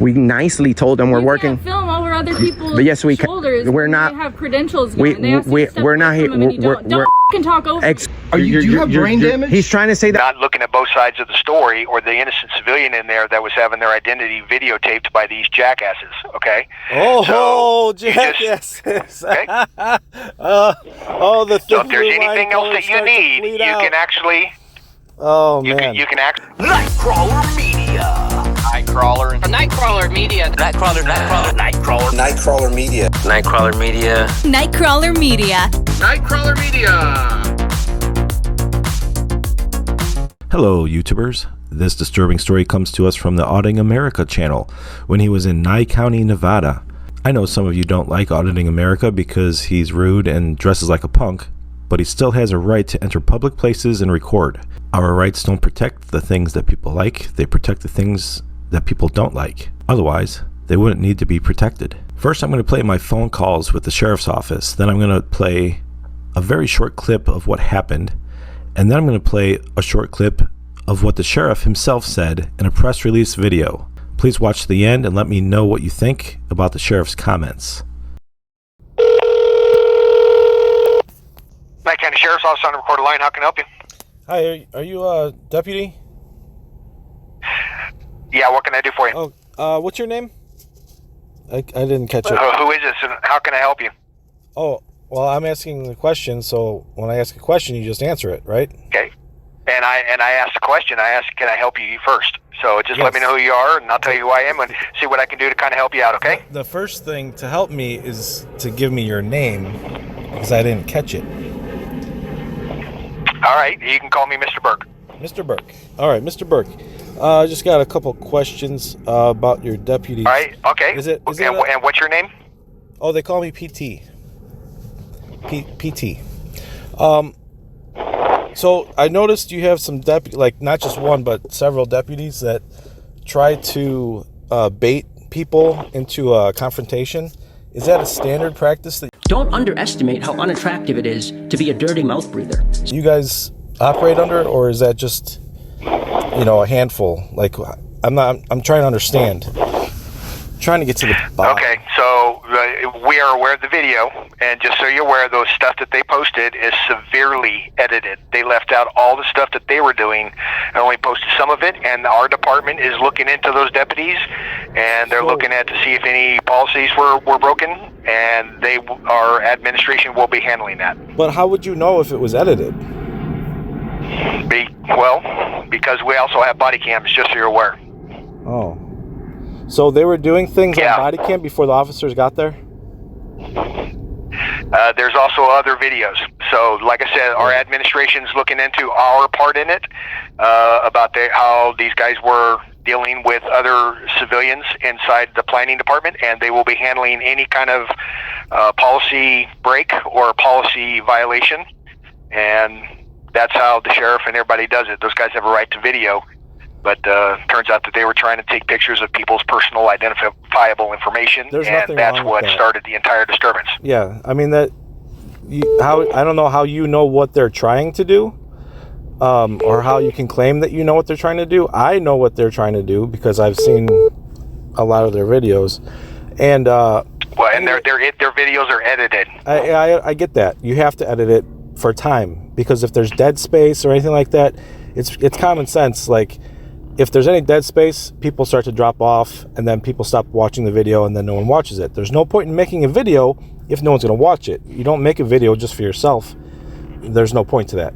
We nicely told them we're working. Can't film over other people's But yes, we shoulders. We're not. They have credentials. We're not here. Don't fucking talk over. Do you have brain damage? He's trying to say that. Not looking at both sides of the story, or the innocent civilian in there that was having their identity videotaped by these jackasses. Okay. Oh, jackasses. Okay. The so if there's anything else that you need, you can actually. Oh man. You can act. NIGHTCRAWLER Media. NIGHTCRAWLER. NIGHTCRAWLER Media. NIGHTCRAWLER. NIGHTCRAWLER Media. NIGHTCRAWLER Media. NIGHTCRAWLER Media. NIGHTCRAWLER Media. Hello, YouTubers. This disturbing story comes to us from the Auditing America channel when he was in Nye County, Nevada. I know some of you don't like Auditing America because he's rude and dresses like a punk, but he still has a right to enter public places and record. Our rights don't protect the things that people like, they protect the things that people don't like. Otherwise, they wouldn't need to be protected. First, I'm going to play my phone calls with the sheriff's office. Then I'm going to play a very short clip of what happened. And then I'm going to play a short clip of what the sheriff himself said in a press release video. Please watch to the end and let me know what you think about the sheriff's comments. Nye County Sheriff's Office on the recorded line. How can I help you? Hi, are you a deputy? Yeah, what can I do for you? Oh, what's your name? I didn't catch it. Who is this and how can I help you? Oh, well, I'm asking the question, so when I ask a question, you just answer it, right? Okay. And I asked the question. I asked, can I help you first? So just let me know who you are, and I'll tell you who I am and see what I can do to kind of help you out, okay? The first thing to help me is to give me your name, because I didn't catch it. All right, you can call me Mr. Burke. Mr. Burke. All right, Mr. Burke. I just got a couple questions about your deputies. All right, okay. And what's your name? Oh, they call me PT. PT. So I noticed you have some like not just one, but several deputies that try to bait people into a confrontation. Is that a standard practice? Don't underestimate how unattractive it is to be a dirty mouth breather. You guys operate under it, or is that just, a handful? Like, I'm trying to understand. Trying to get to the bottom. Okay, so we are aware of the video, and just so you're aware, those stuff that they posted is severely edited. They left out all the stuff that they were doing and only posted some of it, and our department is looking into those deputies, and they're looking at to see if any policies were broken, and our administration will be handling that. But how would you know if it was edited? Because we also have body cams, just so you're aware. Oh. So they were doing things on body cam before the officers got there? There's also other videos. So, like I said, our administration's looking into our part in it, about how these guys were dealing with other civilians inside the planning department, and they will be handling any kind of policy break or policy violation. And that's how the sheriff and everybody does it. Those guys have a right to video. But turns out that they were trying to take pictures of people's personal identifiable information, and that's what started the entire disturbance. Yeah, I mean I don't know how you know what they're trying to do, or how you can claim that you know what they're trying to do. I know what they're trying to do because I've seen a lot of their videos, and their videos are edited. I get that. You have to edit it for time, because if there's dead space or anything like that, it's common sense. Like, if there's any dead space, people start to drop off, and then people stop watching the video, and then no one watches it. There's no point in making a video if no one's going to watch it. You don't make a video just for yourself. There's no point to that.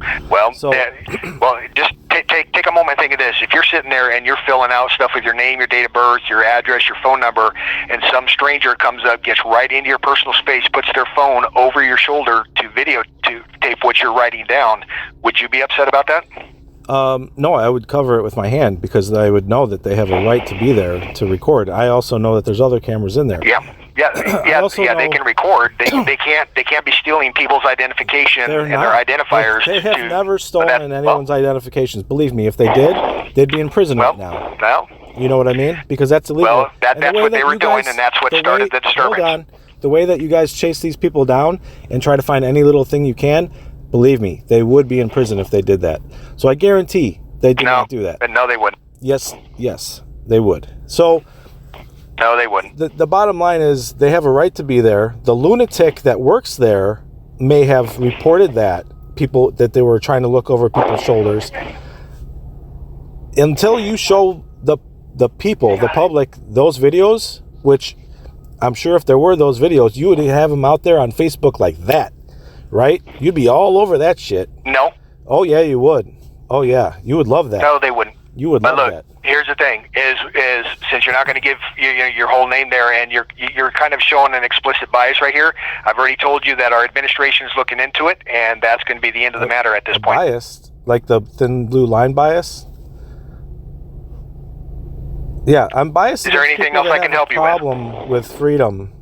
Just take a moment and think of this. If you're sitting there and you're filling out stuff with your name, your date of birth, your address, your phone number, and some stranger comes up, gets right into your personal space, puts their phone over your shoulder to videotape what you're writing down, would you be upset about that? No, I would cover it with my hand, because I would know that they have a right to be there to record. I also know that there's other cameras in there. They can record. They can't be stealing people's identification and their identifiers. They have never stolen anyone's identifications. Believe me, if they did, they'd be in prison right now. Well, you know what I mean? Because that's illegal. Well, that's what they were doing, and that's what started the disturbance. Hold on. The way that you guys chase these people down and try to find any little thing you can, believe me, they would be in prison if they did that. So I guarantee they did not do that. No, they wouldn't. Yes, they would. So No, they wouldn't. The bottom line is they have a right to be there. The lunatic that works there may have reported that they were trying to look over people's shoulders. Until you show the people, the public, those videos, which I'm sure if there were those videos, you would have them out there on Facebook like that, right? You'd be all over that shit. No. Oh, yeah, you would. Oh, yeah, you would love that. No, they wouldn't. You would love that. Here's the thing: is since you're not going to give your whole name there, and you're kind of showing an explicit bias right here. I've already told you that our administration is looking into it, and that's going to be the end of the matter at this point. Biased, like the thin blue line bias. Yeah, I'm biased. Is there anything else I can help you with? Problem with freedom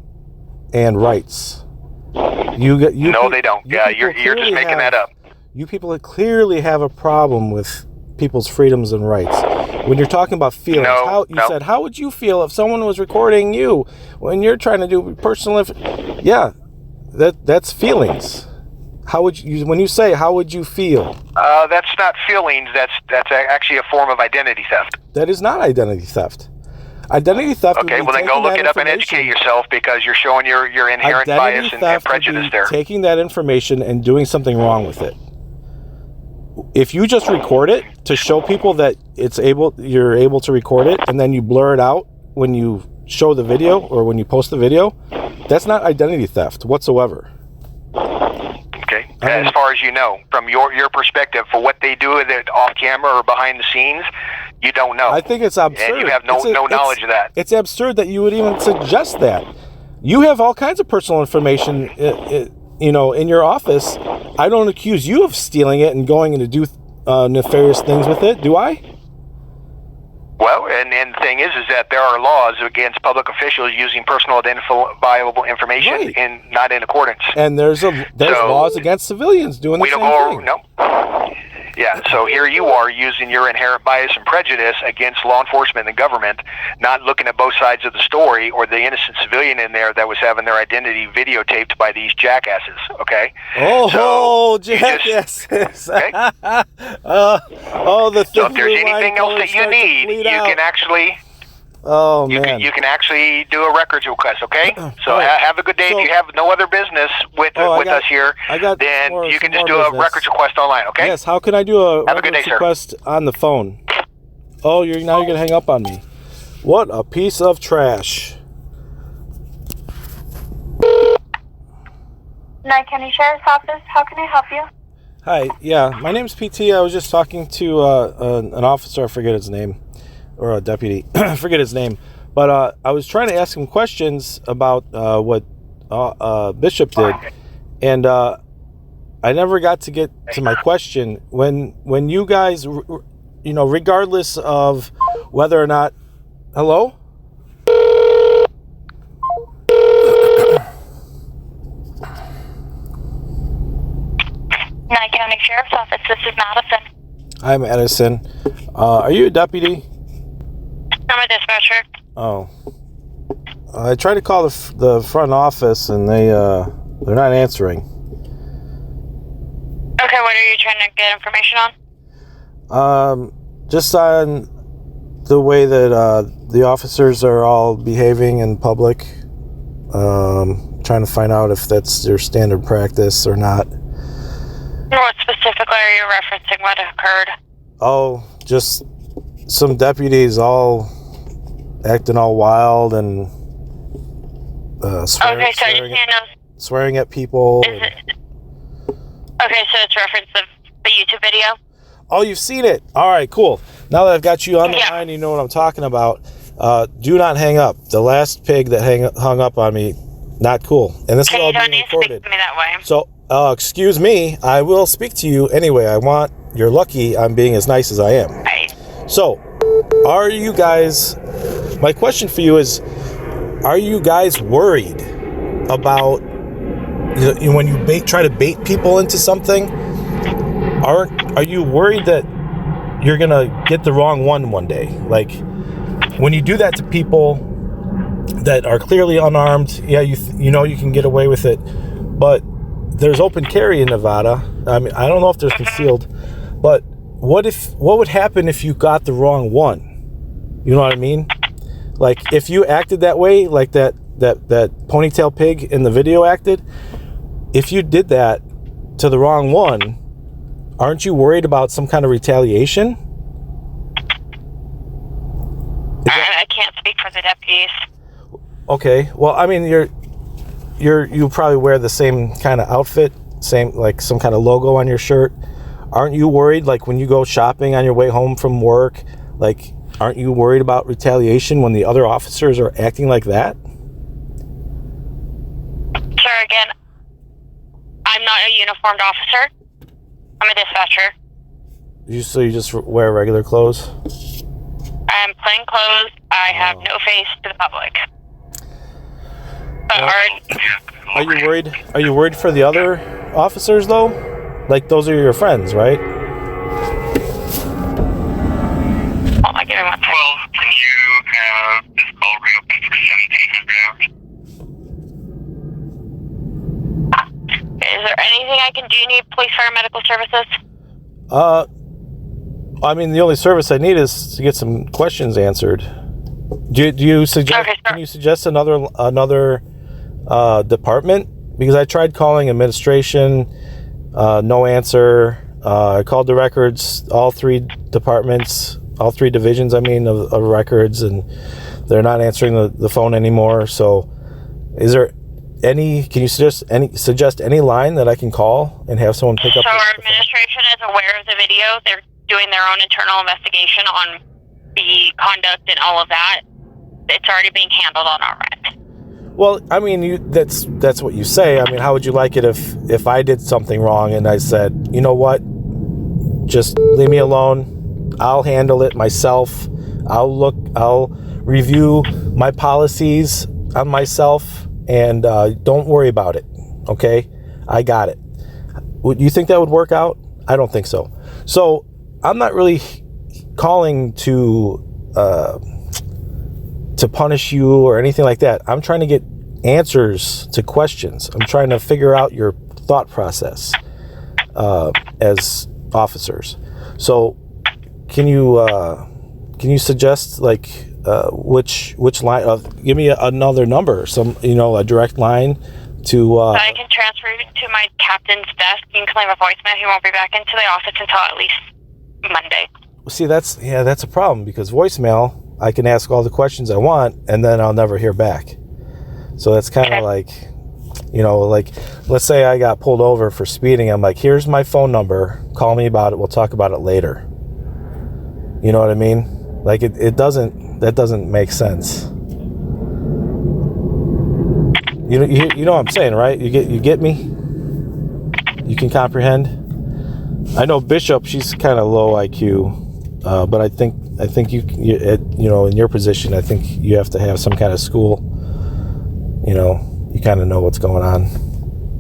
and rights. No, they don't. Yeah, you're just making that up. You people clearly have a problem with people's freedoms and rights. When you're talking about feelings, said, how would you feel if someone was recording you when you're trying to do personal yeah, that's feelings. How would you, when you say, how would you feel? That's not feelings. That's actually a form of identity theft. That is not identity theft. Identity theft. Okay, well then go look it up and educate yourself, because you're showing your inherent bias and prejudice there. Taking that information and doing something wrong with it. If you just record it to show people that you're able to record it, and then you blur it out when you show the video or when you post the video, that's not identity theft whatsoever. Okay. As far as you know, from your perspective, for what they do with it off camera or behind the scenes, you don't know. I think it's absurd. And you have no knowledge of that. It's absurd that you would even suggest that. You have all kinds of personal information, in your office. I don't accuse you of stealing it and going in to do nefarious things with it, do I? Well, and the thing is that there are laws against public officials using personal identifiable information not in accordance. And there's laws against civilians doing the same thing. No. Yeah, so here you are using your inherent bias and prejudice against law enforcement and the government, not looking at both sides of the story or the innocent civilian in there that was having their identity videotaped by these jackasses, okay? Jackasses. Okay? The so if there's anything else that you need, you can actually... Oh, man. You can actually do a records request, okay? So have a good day. If you have no other business with us here, then you can just do a records request online, okay? Yes, how can I do a records request on the phone? Oh, you're going to hang up on me. What a piece of trash. Nye County Sheriff's Office, how can I help you? Hi, yeah, my name's PT. I was just talking to an officer, I forget his name. Or a deputy, I forget his name, but I was trying to ask him questions about what Bishop did, and I never got to get to my question. When you guys, regardless of whether or not, hello? Nye County Sheriff's Office, this is Madison. Hi, Madison. Are you a deputy? I'm a dispatcher. Oh. I tried to call the front office, and they're not answering. Okay, what are you trying to get information on? Just on the way that the officers are all behaving in public. Trying to find out if that's their standard practice or not. What specifically are you referencing? What occurred? Oh, just some deputies all acting all wild and swearing at people. Okay, so it's reference the YouTube video? Oh, you've seen it. All right, cool. Now that I've got you on the line, you know what I'm talking about. Do not hang up. The last pig that hung up on me, not cool. And this is all being recorded. You don't need to speak to me that way. So, excuse me, I will speak to you anyway. You're lucky I'm being as nice as I am. Right. So, are you guys, my question for you is, are you guys worried about, when you try to bait people into something, are you worried that you're going to get the wrong one day? Like, when you do that to people that are clearly unarmed, yeah, you know you can get away with it, but there's open carry in Nevada. I mean, I don't know if there's concealed, but what would happen if you got the wrong one? You know what I mean? Like, if you acted that way, like that ponytail pig in the video acted, if you did that to the wrong one, aren't you worried about some kind of retaliation? I can't speak for the deputies. Okay, well, I mean, you probably wear the same kind of outfit, same, like some kind of logo on your shirt. Aren't you worried, like when you go shopping on your way home from work, like, aren't you worried about retaliation when the other officers are acting like that? Sir, again, I'm not a uniformed officer. I'm a dispatcher. So you just wear regular clothes? I'm plain clothes. I have no face to the public. Are you worried? Are you worried for the other officers though? Like, those are your friends, right? Hold on, give me 1 second. Well, can you have this call reopened for 1700 hours? Is there anything I can do? You need police, fire, medical services? I mean, the only service I need is to get some questions answered. Do you suggest? Okay, can you suggest another department? Because I tried calling administration, no answer. I called the records, all three departments, all three divisions, I mean, of records, and they're not answering the phone anymore. So, is there any? Can you suggest any line that I can call and have someone pick up? So our administration is aware of the video. They're doing their own internal investigation on the conduct and all of that. It's already being handled on our end. Well, I mean, that's what you say. I mean, how would you like it if I did something wrong and I said, you know what, just leave me alone. I'll handle it myself. I'll review my policies on myself, and don't worry about it. Okay, I got it. Would you think that would work out? I don't think so. So I'm not really calling to punish you or anything like that. I'm trying to get answers to questions. I'm trying to figure out your thought process as officers. So can you suggest, like, which line of, give me another number, a direct line to I can transfer you to my captain's desk. You can leave a voicemail. He won't be back into the office until at least Monday. See, that's a problem, because voicemail, I can ask all the questions I want and then I'll never hear back. So that's kind of like, like, let's say I got pulled over for speeding. I'm like, here's my phone number. Call me about it. We'll talk about it later. You know what I mean? Like, that doesn't make sense. You know what I'm saying, right? You get me? You can comprehend? I know Bishop, she's kind of low IQ, but I think you in your position, I think you have to have some kind of school. You kind of know what's going on.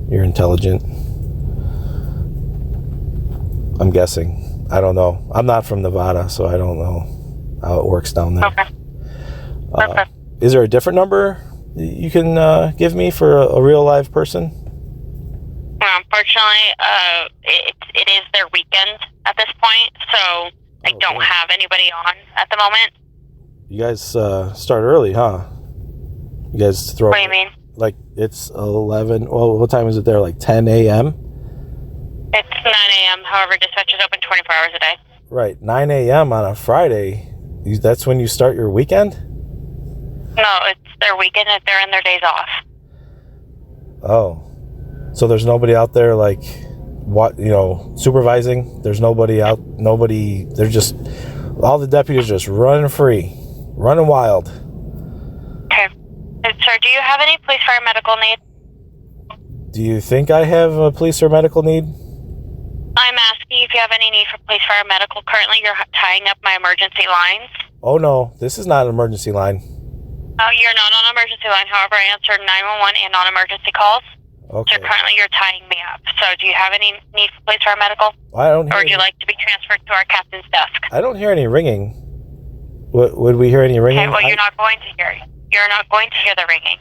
You're intelligent. I'm guessing. I don't know. I'm not from Nevada, so I don't know how it works down there. Okay. Is there a different number you can give me for a real live person? Unfortunately, it is their weekend at this point, so I don't have anybody on at the moment. You guys start early, huh? You guys throw... What do you mean? Like, it's 11... Well, what time is it there? Like 10 a.m.? It's 9 a.m. However, dispatch is open 24 hours a day. Right. 9 a.m. on a Friday. That's when you start your weekend? No, it's their weekend if they're in their days off. Oh. So there's nobody out there, like, supervising? There's nobody, they're just... All the deputies just running free. Running wild. Okay. Sir, do you have any police, fire, medical need? Do you think I have a police or medical need? I'm asking if you have any need for police, fire, medical. Currently, you're tying up my emergency lines. Oh, no. This is not an emergency line. Oh, you're not on an emergency line. However, I answer 911 and non-emergency calls. Okay. So currently, you're tying me up. So do you have any need for police, fire, medical? I don't hear Or would you like to be transferred to our captain's desk? I don't hear any ringing. Would we hear any ringing? Okay, well, you're not going to hear. You're not going to hear the ringing.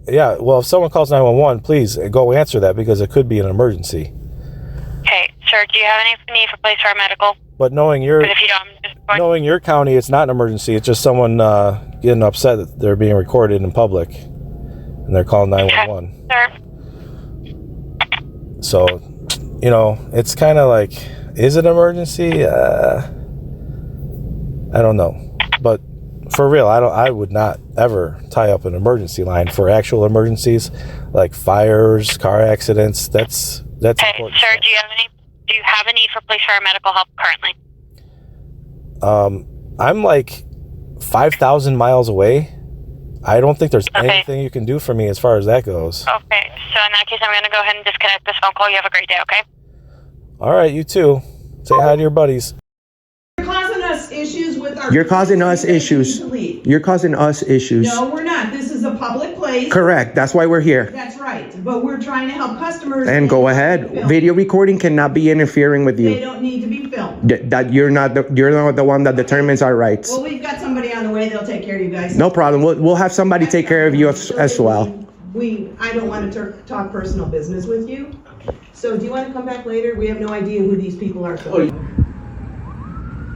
Yeah, well, if someone calls 911, please go answer that, because it could be an emergency. Okay, sir, do you have any need for police or medical? But knowing your But if you don't, I'm just going... knowing your county, it's not an emergency. It's just someone getting upset that they're being recorded in public, and they're calling 911. Sir. So, you know, it's kind of like, is it an emergency? I don't know, but for real, I would not ever tie up an emergency line for actual emergencies like fires, car accidents. That's Okay, important. sir, do you have a need for police or medical help currently? I'm like 5,000 miles away. I don't think there's anything you can do for me as far as that goes. Okay, so in that case, I'm going to go ahead and disconnect this phone call. You have a great day, okay? All right, you too. Say hi to your buddies. You're causing us issues with our... You're causing us issues. You're causing us issues. No, we're not. This is a public place. Correct. That's why we're here. That's right. But we're trying to help customers. And go ahead. Video recording cannot be interfering with They you. don't need to be filmed. That you're not the one that determines our rights. Well, we've got somebody on the way. They'll take care of you guys. No problem. We'll have somebody take care of you as well. I don't want to talk personal business with you. So do you want to come back later? We have no idea who these people are.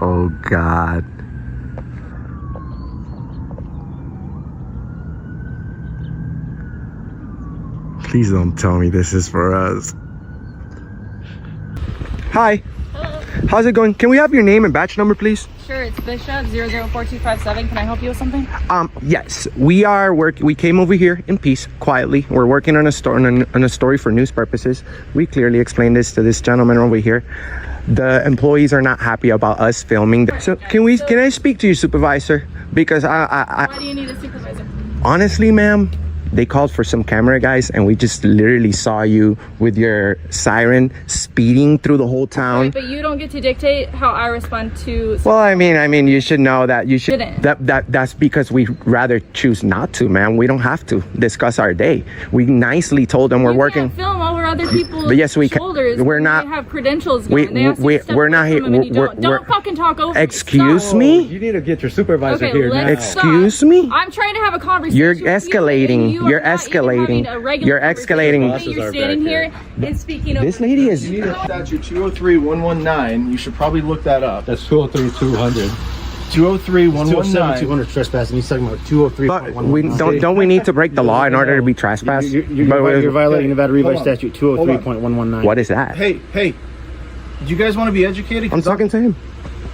Oh God. Please don't tell me this is for us. Hi. Hello. How's it going? Can we have your name and batch number, please? Sure, it's Bishop 004257. Can I help you with something? Yes, we came over here in peace, quietly. We're working on a story for news purposes. We clearly explained this to this gentleman over here. The employees are not happy about us filming. So can I speak to your supervisor? Because Why do you need a supervisor? honestly, ma'am, they called for some camera guys, and we just literally saw you with your siren speeding through the whole town. Right, but you don't get to dictate how I respond to... Well, I mean, you should know that you should. Didn't. That's because we rather choose not to, ma'am. We don't have to discuss our day. We nicely told them we're working. You can't film over other people's But yes, we can. shoulders. We're not. They have credentials. We're not here. Don't fucking talk over. Excuse me. me. You need to get your supervisor Okay, here now. Excuse me. I'm trying to have a conversation. You're with you, escalating. and you You're are not even escalating. having a regular You're escalating. conversation. You're standing here and speaking over. This lady is. You need a statute 203-119. You should probably look that up. That's 203-200. 203-119. 200 trespassing. He's talking about 203.119. Don't we need to break the law in order to be trespassed? You're violating Nevada Revised Statute 203.119. What is that? Hey, do you guys want to be educated? I'm talking to him.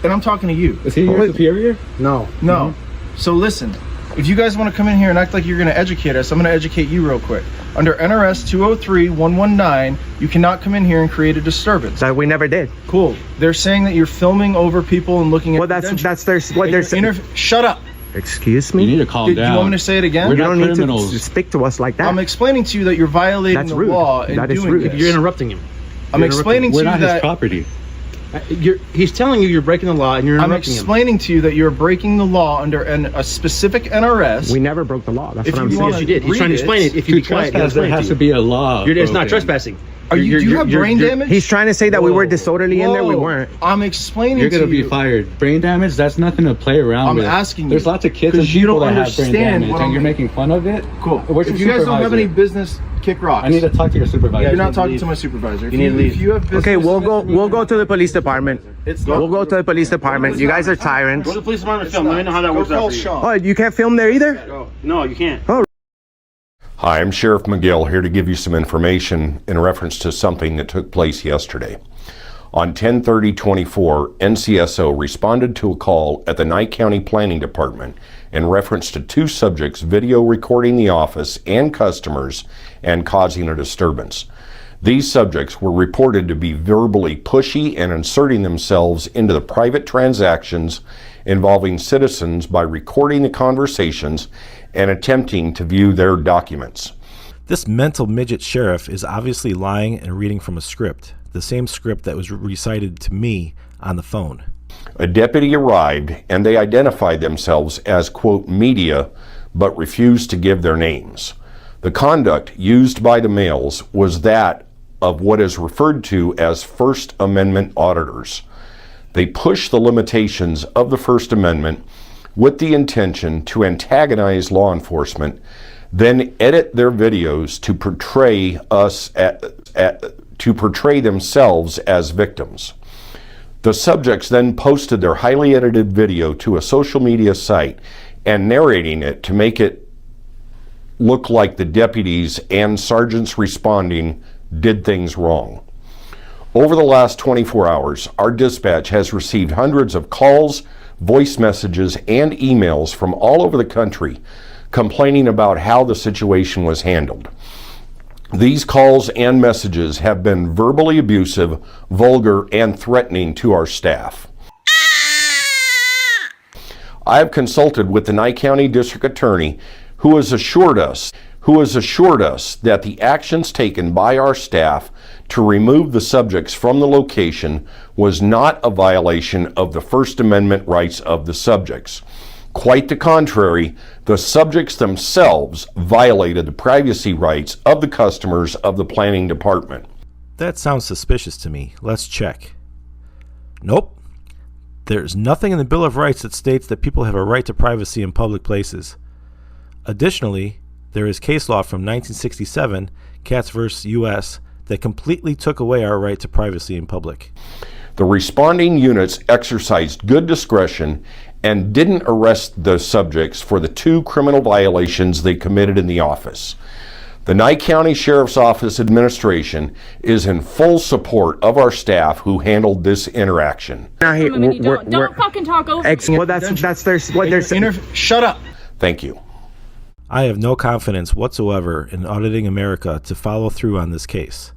And I'm talking to you. Is he your superior? No. No. So listen, if you guys want to come in here and act like you're going to educate us, I'm going to educate you real quick. Under NRS 203-119, you cannot come in here and create a disturbance. That we never did. Cool. They're saying that you're filming over people and looking at. Well, that's their what they're saying. Shut up. Excuse me. You need to calm Do down. you want me to say it again? You don't need to speak to us like that. I'm explaining to you that you're violating That's the rude. law and That is doing rude. this. You're interrupting him. I'm explaining to you We're not that his property. He's telling you you're breaking the law and you're I'm interrupting him. explaining to you that you're breaking the law under a specific NRS. We never broke the law. That's If what I'm you saying. wanna Yes, you did. He's read trying to explain it. If you be quiet, he'll explain there it has to to you. be a law. It's not broken. trespassing. Do you have brain damage? He's trying to say that we were disorderly in there. We Whoa. weren't. I'm explaining You're to going to you. be fired. Brain damage, that's nothing to play around I'm with. asking you. There's lots of kids and 'Cause you people don't that have brain understand damage what and I'm- you're making fun of it. Cool. Where's If your you guys don't have supervisor? any business, kick rocks. I need to talk to your supervisor. You're not talking to my supervisor. You need to leave. If you have business, Okay, we'll go to the police department. We'll go to the police department. You guys are tyrants. Go to the police department and film. Let me know how that works out for you. Oh, you can't film there either? No, you can't. Hi, I'm Sheriff McGill here to give you some information in reference to something that took place yesterday. On 10/30/24, NCSO responded to a call at the Nye County Planning Department in reference to two subjects video recording the office and customers and causing a disturbance. These subjects were reported to be verbally pushy and inserting themselves into the private transactions involving citizens by recording the conversations and attempting to view their documents. This mental midget sheriff is obviously lying and reading from a script, the same script that was recited to me on the phone. A deputy arrived and they identified themselves as, quote, media, but refused to give their names. The conduct used by the males was that of what is referred to as First Amendment auditors. They push the limitations of the First Amendment with the intention to antagonize law enforcement, then edit their videos to portray portray themselves as victims. The subjects then posted their highly edited video to a social media site and narrating it to make it look like the deputies and sergeants responding did things wrong. Over the last 24 hours, our dispatch has received hundreds of calls, voice messages, and emails from all over the country complaining about how the situation was handled. These calls and messages have been verbally abusive, vulgar, and threatening to our staff. I have consulted with the Nye County District Attorney, who has assured us that the actions taken by our staff to remove the subjects from the location was not a violation of the First Amendment rights of the subjects. Quite the contrary, the subjects themselves violated the privacy rights of the customers of the planning department. That sounds suspicious to me. Let's check. Nope. There's nothing in the Bill of Rights that states that people have a right to privacy in public places. Additionally, there is case law from 1967, Katz v. U.S., that completely took away our right to privacy in public. The responding units exercised good discretion and didn't arrest the subjects for the 2 criminal violations they committed in the office. The Nye County Sheriff's Office administration is in full support of our staff who handled this interaction. Don't fucking talk over me. Well, that's their shut up. Thank you. I have no confidence whatsoever in Auditing America to follow through on this case.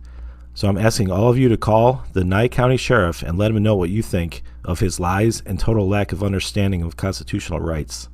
So I'm asking all of you to call the Nye County Sheriff and let him know what you think of his lies and total lack of understanding of constitutional rights.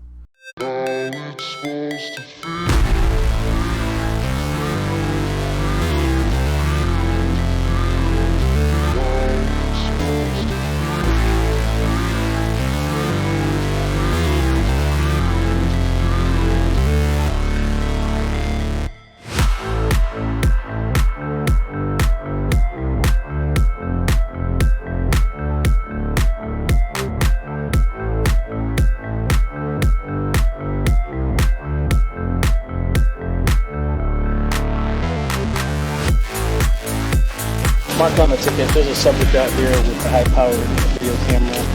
Mark on the ticket, there's a subject out here with a high-powered video camera.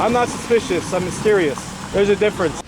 I'm not suspicious, I'm mysterious. There's a difference.